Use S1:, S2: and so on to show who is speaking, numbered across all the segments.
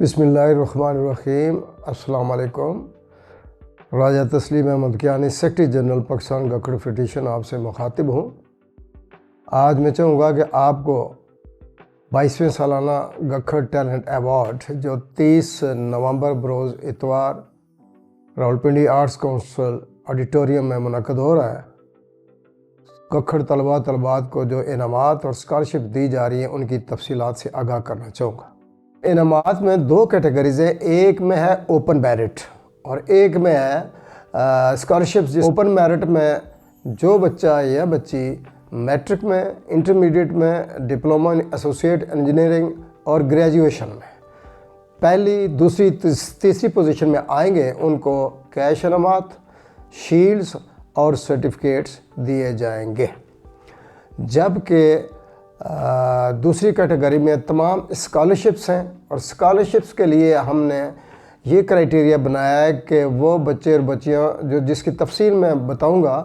S1: بسم اللہ الرحمن الرحیم۔ السلام علیکم۔ Raja Tasleem Ahmed Kiani, secretary general Pakistan Gakhar federation آپ سے مخاطب ہوں۔ آج میں چاہوں گا کہ آپ کو 22ویں سالانہ گکھڑ ٹیلنٹ ایوارڈ جو 30 نومبر بروز اتوار راولپنڈی آرٹس کونسل آڈیٹوریم میں منعقد ہو رہا ہے، گکھڑ طلبات کو جو انعامات اور اسکالرشپ دی جا رہی ہیں ان کی تفصیلات سے آگاہ کرنا چاہوں گا۔ انعامات میں 2 کیٹیگریز ہیں، ایک میں ہے اوپن میرٹ اور ایک میں ہے اسکالرشپ۔ اوپن میرٹ میں جو بچہ یا بچی میٹرک میں، انٹرمیڈیٹ میں، ڈپلومہ ایسوسیٹ انجینئرنگ اور گریجویشن میں پہلی، دوسری، تیسری پوزیشن میں آئیں گے، ان کو کیش انعامات، شیلڈز اور سرٹیفکیٹس دیے جائیں گے، جبکہ دوسری کیٹیگری میں تمام اسکالرشپس ہیں۔ اور اسکالرشپس کے لیے ہم نے یہ کرائٹیریا بنایا ہے کہ وہ بچے اور بچیاں جس کی تفصیل میں بتاؤں گا،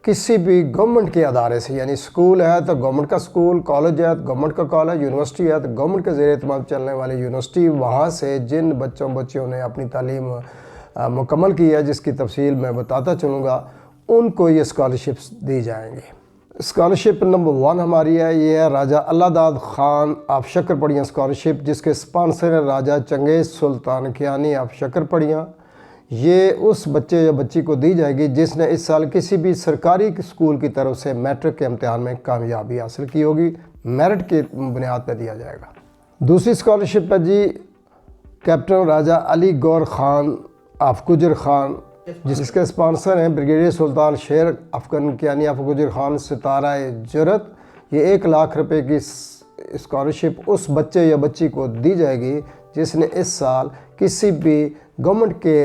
S1: کسی بھی گورنمنٹ کے ادارے سے، یعنی اسکول ہے تو گورنمنٹ کا اسکول، کالج ہے تو گورنمنٹ کا کالج، یونیورسٹی ہے تو گورنمنٹ کے زیر اہتمام چلنے والی یونیورسٹی، وہاں سے جن بچیوں نے اپنی تعلیم مکمل کی ہے، جس کی تفصیل میں بتاتا چلوں گا، ان کو یہ اسکالرشپس دی جائیں گے۔ اسکالرشپ نمبر 1 ہماری ہے، یہ ہے راجہ اللہ داد خان آف شکر پڑیاں اسکالرشپ، جس کے سپانسر ہیں راجہ چنگیز سلطان کیانی آف شکر پڑیاں۔ یہ اس بچے یا بچی کو دی جائے گی جس نے اس سال کسی بھی سرکاری اسکول کی طرف سے میٹرک کے امتحان میں کامیابی حاصل کی ہوگی، میرٹ کی بنیاد پہ دیا جائے گا۔ دوسری اسکالرشپ ہے جی کیپٹن راجہ علی گور خان آف گجر خان، جس کے اسپانسر ہیں بریگیڈیئر سلطان شیر افغان کیانی آف گجر خان ستارہ جرت۔ یہ 1 لاکھ روپے کی اسکالرشپ اس بچے یا بچی کو دی جائے گی جس نے اس سال کسی بھی گورنمنٹ کے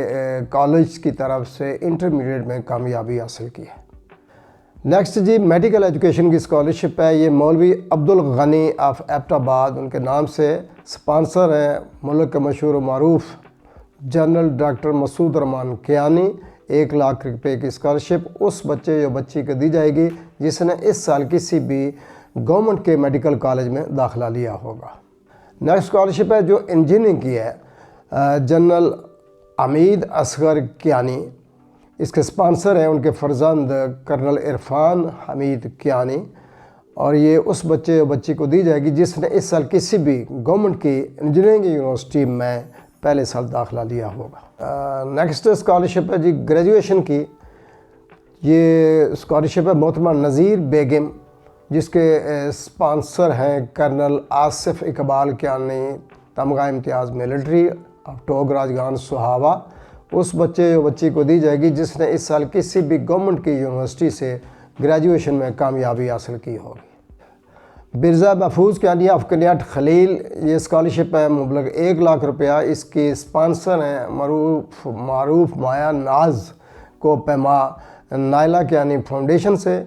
S1: کالج کی طرف سے انٹرمیڈیٹ میں کامیابی حاصل کی ہے۔ نیکسٹ جی میڈیکل ایجوکیشن کی اسکالرشپ ہے، یہ مولوی عبدالغنی آف ایبٹ آباد، ان کے نام سے اسپانسر ہیں ملک کے مشہور و معروف جنرل ڈاکٹر مسعود رحمان کیانی۔ 1 لاکھ روپے کی اسکالرشپ اس بچے یا بچی کو دی جائے گی جس نے اس سال کسی بھی گورنمنٹ کے میڈیکل کالج میں داخلہ لیا ہوگا۔ نیکسٹ اسکالرشپ ہے جو انجینئرنگ کی ہے، جنرل حمید اصغر کیانی، اس کے اسپانسر ہیں ان کے فرزند کرنل عرفان حمید کیانی، اور یہ اس بچے یا بچی کو دی جائے گی جس نے اس سال کسی بھی گورنمنٹ کی انجینئرنگ یونیورسٹی میں پہلے سال داخلہ لیا ہوگا۔ نیکسٹ اسکالرشپ ہے جی گریجویشن کی، یہ اسکالرشپ ہے محترمہ نذیر بیگم، جس کے اسپانسر ہیں کرنل آصف اقبال کیانی تمغہ امتیاز ملٹری ٹوگ راجگان سہاوا۔ اس بچے یا بچی کو دی جائے گی جس نے اس سال کسی بھی گورنمنٹ کی یونیورسٹی سے گریجویشن میں کامیابی حاصل کی ہوگی۔ برزا محفوظ کیانی آف کنیٹ خلیل، یہ اسکالرشپ ہے مبلغ 1 لاکھ روپیہ، اس کے اسپانسر ہیں معروف مایا ناز کو پیما نائلہ کیانی فاؤنڈیشن سے،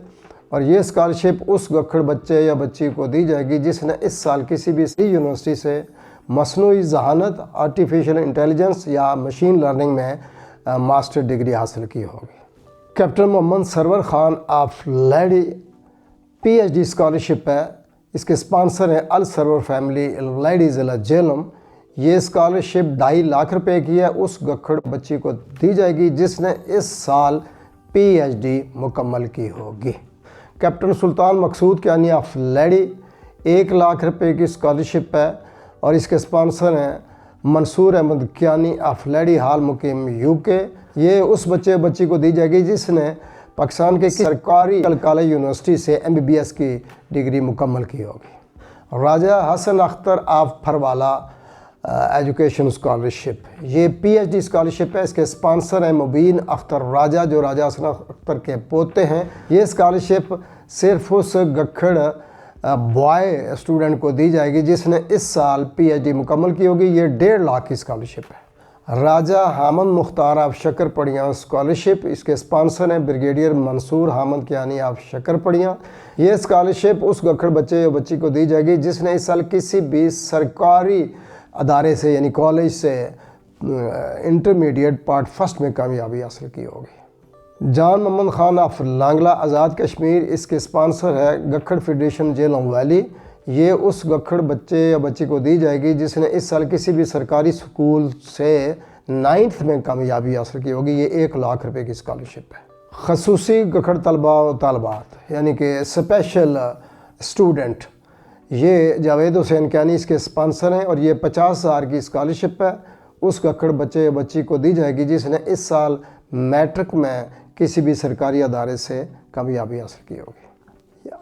S1: اور یہ اسکالرشپ اس گکھڑ بچے یا بچی کو دی جائے گی جس نے اس سال کسی بھی یونیورسٹی سے مصنوعی ذہانت، آرٹیفیشل انٹیلیجنس یا مشین لرننگ میں ماسٹر ڈگری حاصل کی ہوگی۔ Captain Muhammad Sarwar Khan of lady PhD scholarship ہے، اس کے اسپانسر ہیں السرور فیملی لیڈی ضلع جہلم۔ یہ اسکالرشپ 2.5 لاکھ روپے کی ہے، اس گکھڑ بچی کو دی جائے گی جس نے اس سال PhD مکمل کی ہوگی۔ Captain Sultan Maqsood Kiani of Lady, 1 lakh روپے کی اسکالرشپ ہے، اور اس کے اسپانسر ہیں Mansoor Ahmed Kiani of Lady Hall مقیم UK۔ یہ اس بچے بچی کو دی جائے گی جس نے پاکستان کے سرکاری کالج یونیورسٹی سے MBBS کی ڈگری مکمل کی ہوگی۔ راجہ حسن اختر آف پھروالا ایجوکیشن اسکالرشپ، یہ PhD اسکالرشپ ہے، اس کے اسپانسر ہیں مبین اختر راجہ، جو راجہ حسن اختر کے پوتے ہیں۔ یہ اسکالرشپ صرف اس گکھڑ بوائے اسٹوڈنٹ کو دی جائے گی جس نے اس سال PhD مکمل کی ہوگی۔ یہ 1.5 لاکھ کی اسکالرشپ ہے۔ راجہ حامد مختار آف شکر پڑیاں اسکالرشپ، اس کے اسپانسر ہیں brigadier Mansoor Hamid Kiani of Shakarparian. یہ اسکالرشپ اس گکھڑ بچے یا بچی کو دی جائے گی جس نے اس سال کسی بھی سرکاری ادارے سے، یعنی کالج سے انٹرمیڈیٹ پارٹ 1 میں کامیابی حاصل کی ہوگی۔ جان محمد خان آف لانگلہ آزاد کشمیر، اس کے اسپانسر ہے گکھڑ فیڈریشن جہلم ویلی۔ یہ اس گکھڑ بچے یا بچی کو دی جائے گی جس نے اس سال کسی بھی سرکاری سکول سے 9th میں کامیابی حاصل کی ہوگی۔ یہ 1 لاکھ روپے کی اسکالرشپ ہے۔ خصوصی گکھڑ طلباء و طالبات یعنی کہ اسپیشل اسٹوڈنٹ، یہ جاوید حسین کیانی اس کے اسپانسر ہیں، اور یہ 50,000 کی اسکالرشپ ہے اس گکھڑ بچے یا بچی کو دی جائے گی جس نے اس سال میٹرک میں کسی بھی سرکاری ادارے سے کامیابی حاصل کی ہوگی۔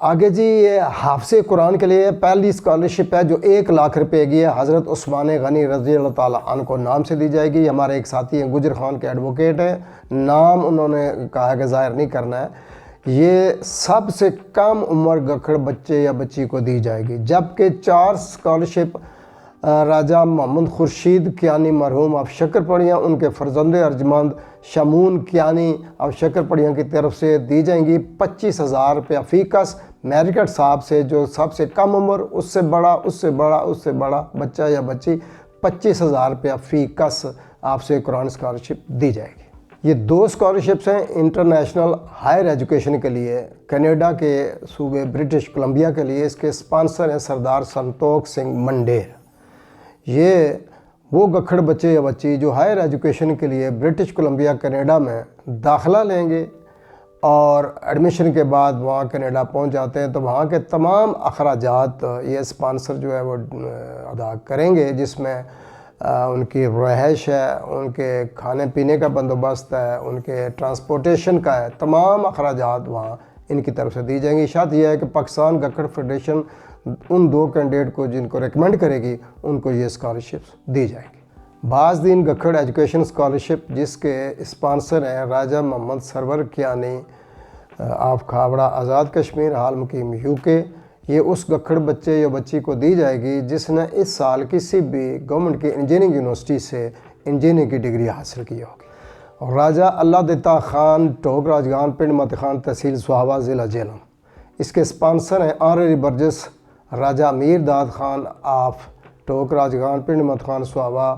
S1: آگے جی، یہ حافظ قرآن کے لیے پہلی اسکالرشپ ہے جو 1 لاکھ روپے کی ہے، حضرت عثمان غنی رضی اللہ تعالیٰ عنہ کو نام سے دی جائے گی۔ ہمارے ایک ساتھی ہیں گجر خان کے ایڈوکیٹ ہیں، نام انہوں نے کہا کہ ظاہر نہیں کرنا ہے۔ یہ سب سے کم عمر گکھڑ بچے یا بچی کو دی جائے گی، جبکہ 4 اسکالرشپ راجہ محمد خورشید کیانی مرحوم آف شکر پڑھیاں ان کے فرزند ارجمند شمون کیانی آف شکر پڑھیاں کی طرف سے دی جائیں گی 25,000 روپیہ فی کس میرکٹ صاحب سے، جو سب سے کم عمر، اس سے بڑا بچہ یا بچی 25,000 روپیہ فی کس آپ سے قرآن اسکالرشپ دی جائے گی۔ یہ 2 اسکالرشپس ہیں انٹرنیشنل ہائر ایجوکیشن کے لیے کینیڈا کے صوبے برٹش کولمبیا کے لیے۔ اس کے اسپانسر ہیں سردار سنتوکھ سنگھ منڈیر۔ یہ وہ گکھڑ بچے یا بچی جو ہائر ایجوکیشن کے لیے برٹش کولمبیا کینیڈا میں داخلہ لیں گے اور ایڈمیشن کے بعد وہاں کینیڈا پہنچ جاتے ہیں، تو وہاں کے تمام اخراجات یہ اسپانسر جو ہے وہ ادا کریں گے، جس میں ان کی رہائش ہے، ان کے کھانے پینے کا بندوبست ہے، ان کے ٹرانسپورٹیشن کا ہے، تمام اخراجات وہاں ان کی طرف سے دی جائیں گی۔ شرط یہ ہے کہ پاکستان گکھڑ فیڈریشن ان 2 کینڈیڈیٹ کو جن کو ریکمنڈ کرے گی ان کو یہ اسکالرشپس دی جائیں گی۔ بعض دین گکھڑ ایجوکیشن اسکالرشپ جس کے اسپانسر ہیں راجہ محمد سرور کیانی آف کھاوڑا آزاد کشمیر حال مقیم UK، یہ اس گکھڑ بچے یا بچی کو دی جائے گی جس نے اس سال کسی بھی گورنمنٹ کی انجینئرنگ یونیورسٹی سے انجینئرنگ کی ڈگری حاصل کی ہوگی۔ اور راجہ اللہ دیتا خان ٹوک راجگان پنڈ مت خان تحصیل سوہاوا ضلع جہلم، اس کے اسپانسر ہیں honorary bridges Raja Amir Dad Khan of ٹوک راجگان پنڈ مت خان سوہاوا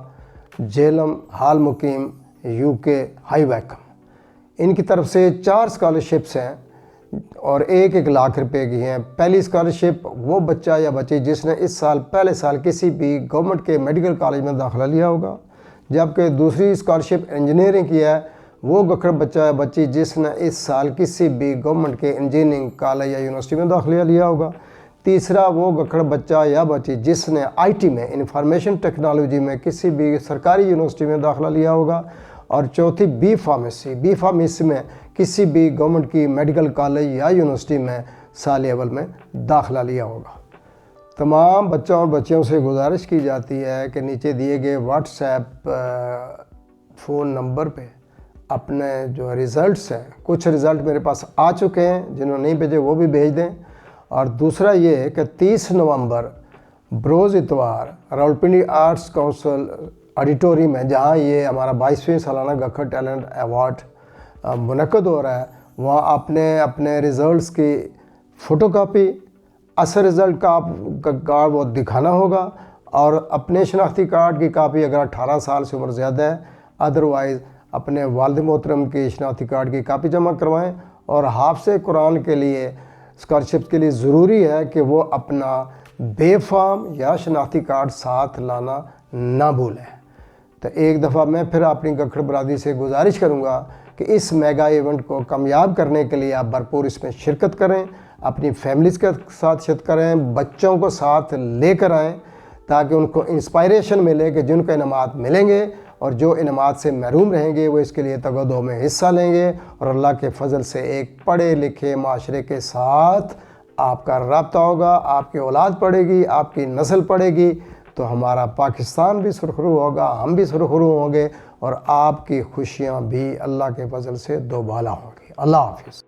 S1: جہلم حال مقیم UK ہائی ویکم۔ ان کی طرف سے 4 اسکالرشپس ہیں اور 1 لاکھ روپے کی ہیں۔ پہلی اسکالرشپ وہ بچہ یا بچی جس نے اس سال پہلے سال کسی بھی گورنمنٹ کے میڈیکل کالج میں داخلہ لیا ہوگا، جبکہ دوسری اسکالرشپ انجینئرنگ کی ہے وہ گکھڑ بچہ یا بچی جس نے اس سال کسی بھی گورنمنٹ کے انجینئرنگ کالج یا یونیورسٹی میں داخلہ لیا ہوگا۔ تیسرا وہ گکھڑ بچہ یا بچی جس نے IT میں انفارمیشن ٹیکنالوجی میں کسی بھی سرکاری یونیورسٹی میں داخلہ لیا ہوگا، اور چوتھی بی فارمیسی میں کسی بھی گورنمنٹ کی میڈیکل کالج یا یونیورسٹی میں سال اول میں داخلہ لیا ہوگا۔ تمام بچوں اور بچیوں سے گزارش کی جاتی ہے کہ نیچے دیے گئے واٹس ایپ فون نمبر پہ اپنے جو ریزلٹس ہیں، کچھ ریزلٹ میرے پاس آ چکے ہیں، جنہوں نے نہیں بھیجے وہ بھی بھیج دیں۔ اور دوسرا یہ کہ 30 نومبر بروز اتوار راولپنڈی آرٹس کونسل آڈیٹوریم ہے، جہاں یہ ہمارا 22ویں سالانہ گکھڑ ٹیلنٹ ایوارڈ منعقد ہو رہا ہے، وہاں اپنے ریزلٹس کی فوٹو کاپی، اصل رزلٹ کا کارڈ وہ دکھانا ہوگا، اور اپنے شناختی کارڈ کی کاپی اگر 18 سال سے عمر زیادہ ہے، ادروائز اپنے والد محترم کی شناختی کارڈ کی کاپی جمع کروائیں۔ اور حافظ قرآن کے لیے اسکالرشپ کے لیے ضروری ہے کہ وہ اپنا بے فارم یا شناختی کارڈ ساتھ لانا نہ بھولیں۔ تو ایک دفعہ میں پھر اپنی گکھڑ برادری سے گزارش کروں گا کہ اس میگا ایونٹ کو کامیاب کرنے کے لیے آپ بھرپور اس میں شرکت کریں، اپنی فیملیز کے ساتھ شرکت کریں، بچوں کو ساتھ لے کر آئیں تاکہ ان کو انسپائریشن ملے کہ جن کو انعامات ملیں گے اور جو انعامات سے محروم رہیں گے وہ اس کے لیے تگودو میں حصہ لیں گے، اور اللہ کے فضل سے ایک پڑھے لکھے معاشرے کے ساتھ آپ کا رابطہ ہوگا، آپ کی اولاد پڑھے گی، آپ کی نسل پڑھے گی، تو ہمارا پاکستان بھی سرخرو ہوگا، ہم بھی سرخرو ہوں گے، اور آپ کی خوشیاں بھی اللہ کے فضل سے دوبالا ہوں گی۔ اللہ حافظ۔